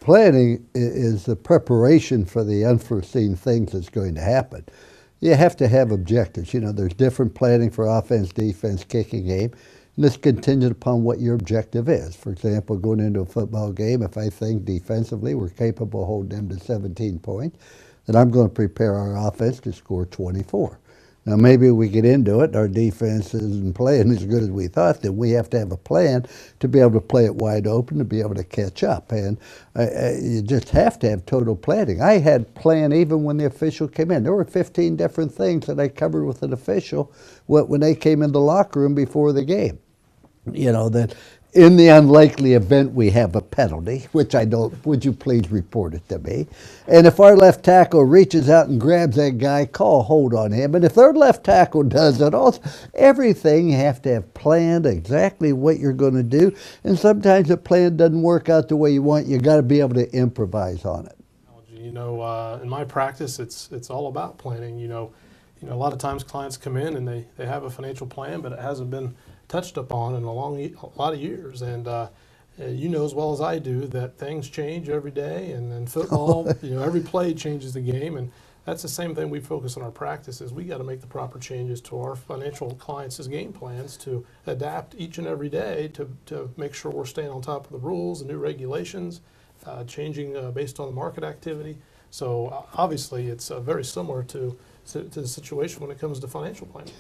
Planning is the preparation for the unforeseen things that's going to happen. You have to have objectives. There's different planning for offense, defense, kicking game, and it's contingent upon what your objective is. For example, going into a football game, if I think defensively we're capable of holding them to 17 points, then I'm going to prepare our offense to score 24. Now, maybe we get into it, our defense isn't playing as good as we thought, then we have to have a plan to be able to play it wide open, to be able to catch up. And you just have to have total planning. I had plan even when the official came in. There were 15 different things that I covered with an official when they came in the locker room before the game. That in the unlikely event we have a penalty, which I don't, would you please report it to me? And if our left tackle reaches out and grabs that guy, call a hold on him. And if their left tackle does it, also, everything you have to have planned exactly what you're going to do. And sometimes the plan doesn't work out the way you want. You got to be able to improvise on it. In my practice, it's all about planning. A lot of times clients come in and they have a financial plan, but it hasn't been touched upon in a lot of years. And you know as well as I do that things change every day, and in football, every play changes the game. And that's the same thing we focus on our practices. We got to make the proper changes to our financial clients' game plans to adapt each and every day to make sure we're staying on top of the rules and new regulations, changing based on the market activity. So obviously it's very similar to the situation when it comes to financial planning.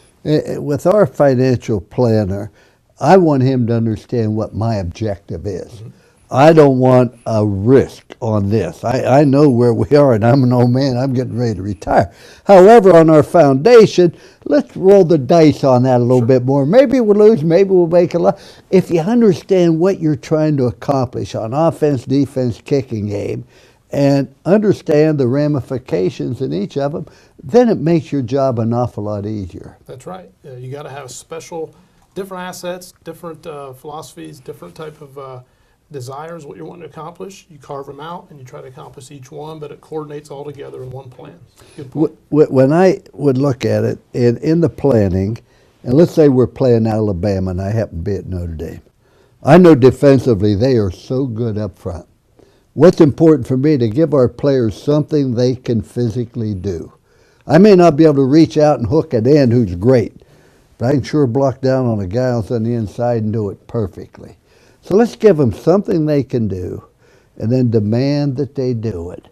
With our financial planner, I want him to understand what my objective is. Mm-hmm. I don't want a risk on this. I know where we are, and I'm an old man. I'm getting ready to retire. However, on our foundation, let's roll the dice on that a little bit more. Maybe we'll lose, maybe we'll make a lot. If you understand what you're trying to accomplish on offense, defense, kicking game, and understand the ramifications in each of them, then it makes your job an awful lot easier. That's right. You got to have different assets, different philosophies, different type of desires, what you're wanting to accomplish. You carve them out and you try to accomplish each one, but it coordinates all together in one plan. Good point. When I would look at it in the planning, and let's say we're playing Alabama and I happen to be at Notre Dame, I know defensively they are so good up front. What's important for me to give our players something they can physically do. I may not be able to reach out and hook it in who's great, but I can sure block down on a guy else on the inside and do it perfectly. So let's give them something they can do and then demand that they do it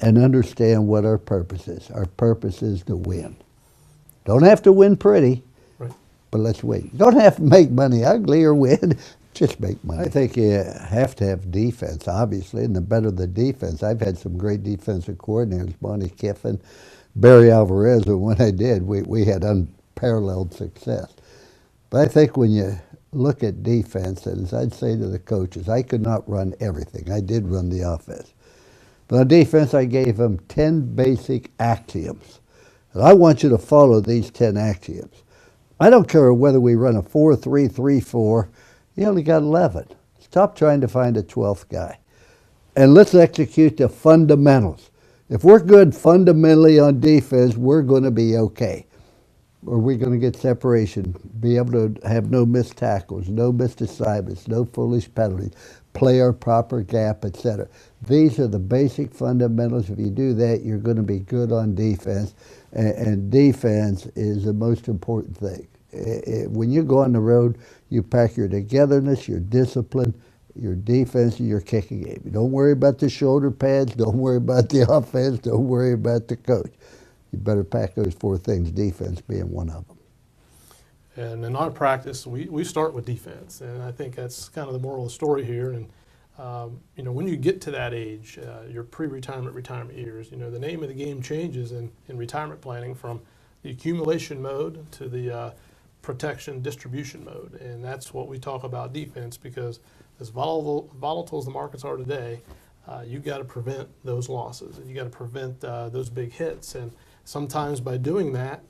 and understand what our purpose is. Our purpose is to win. Don't have to win pretty, right, but let's win. Don't have to make money ugly or win. Just make money. I think you have to have defense, obviously, and the better the defense. I've had some great defensive coordinators, Bonnie Kiffin, Barry Alvarez, and when I did, we had unparalleled success. But I think when you look at defense, and as I'd say to the coaches, I could not run everything. I did run the offense. But on defense, I gave them 10 basic axioms. And I want you to follow these 10 axioms. I don't care whether we run a 4-3-3-4. You only got 11. Stop trying to find a 12th guy. And let's execute the fundamentals. If we're good fundamentally on defense, we're going to be okay. Or we're going to get separation, be able to have no missed tackles, no missed assignments, no foolish penalties, play our proper gap, etc. These are the basic fundamentals. If you do that, you're going to be good on defense. And defense is the most important thing. When you go on the road, you pack your togetherness, your discipline, your defense, and your kicking game. Don't worry about the shoulder pads. Don't worry about the offense. Don't worry about the coach. You better pack those 4 things, defense being one of them. And in our practice, we start with defense, and I think that's kind of the moral of the story here. And when you get to that age, your pre-retirement, retirement years, the name of the game changes in retirement planning from the accumulation mode to the protection distribution mode. And that's what we talk about defense, because as volatile as the markets are today, you got to prevent those losses, and you got to prevent those big hits. And sometimes by doing that,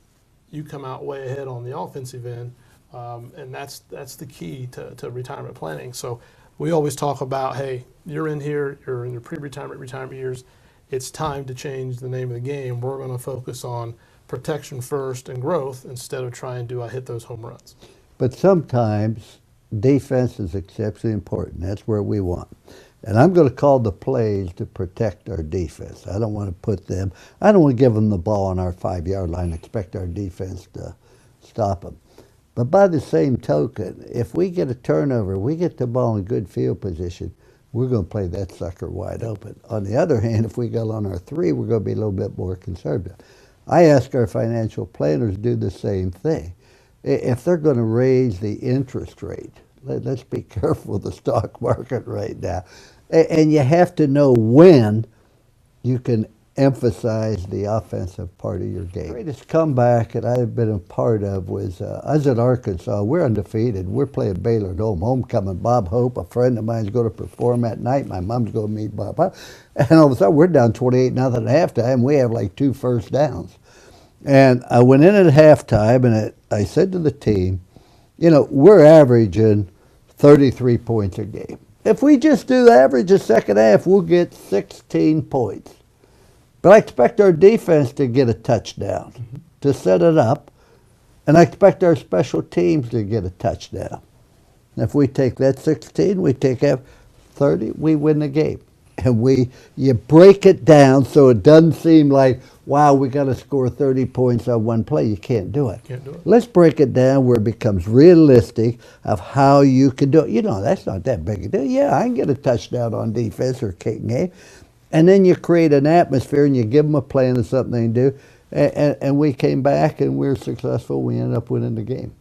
you come out way ahead on the offensive end, and that's the key to retirement planning. So we always talk about, hey, you're in here, you're in your pre-retirement, retirement years, it's time to change the name of the game. We're going to focus on protection first and growth instead of trying to hit those home runs. But sometimes defense is exceptionally important. That's where we want. And I'm going to call the plays to protect our defense. I don't want I don't want to give them the ball on our 5-yard line and expect our defense to stop them. But by the same token, if we get a turnover, we get the ball in good field position, we're going to play that sucker wide open. On the other hand, if we go on our 3, we're going to be a little bit more conservative. I ask our financial planners to do the same thing. If they're going to raise the interest rate, let's be careful of the stock market right now. And you have to know when you can emphasize the offensive part of your game. The greatest comeback that I've been a part of was, I was at Arkansas. We're undefeated. We're playing Baylor at home. Homecoming. Bob Hope, a friend of mine, is going to perform at night. My mom's going to meet Bob Hope. And all of a sudden, we're down 28-0 at halftime. We have like 2 first downs. And I went in at halftime, and I said to the team, you know, we're averaging 33 points a game. If we just do the average the second half, we'll get 16 points. But I expect our defense to get a touchdown, to set it up, and I expect our special teams to get a touchdown. And if we take that 16, we take 30, we win the game. And you break it down so it doesn't seem like, wow, we got to score 30 points on one play. You can't do it. Can't do it. Let's break it down where it becomes realistic of how you can do it. You know, that's not that big a deal. Yeah, I can get a touchdown on defense or kicking game. And then you create an atmosphere and you give them a plan of something they can do. And we came back and we were successful. We ended up winning the game.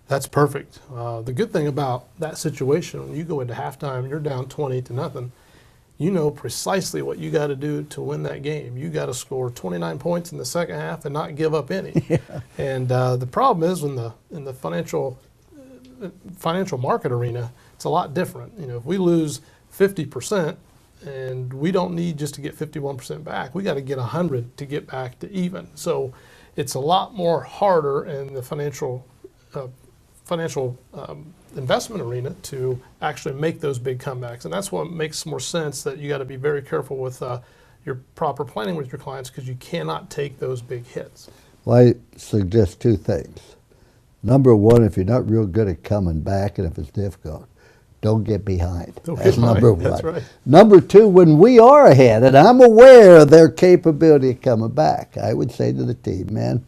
That's perfect. The good thing about that situation, when you go into halftime and you're down 20-0, you know precisely what you got to do to win that game. You got to score 29 points in the second half and not give up any. Yeah. And the problem is in the financial market arena, it's a lot different. You know, if we lose 50%, and we don't need just to get 51% back. We got to get 100 to get back to even. So it's a lot more harder in the financial investment arena to actually make those big comebacks. And that's what makes more sense, that you got to be very careful with your proper planning with your clients, because you cannot take those big hits. Well, I suggest 2 things. Number 1, if you're not real good at coming back and if it's difficult, don't get behind. That's number 1. That's right. Number 2, when we are ahead, and I'm aware of their capability of coming back, I would say to the team, man,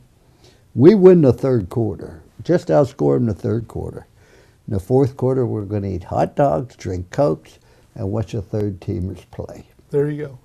we win the 3rd quarter. Just outscore them the 3rd quarter. In the 4th quarter, we're going to eat hot dogs, drink Cokes, and watch the 3rd teamers play. There you go.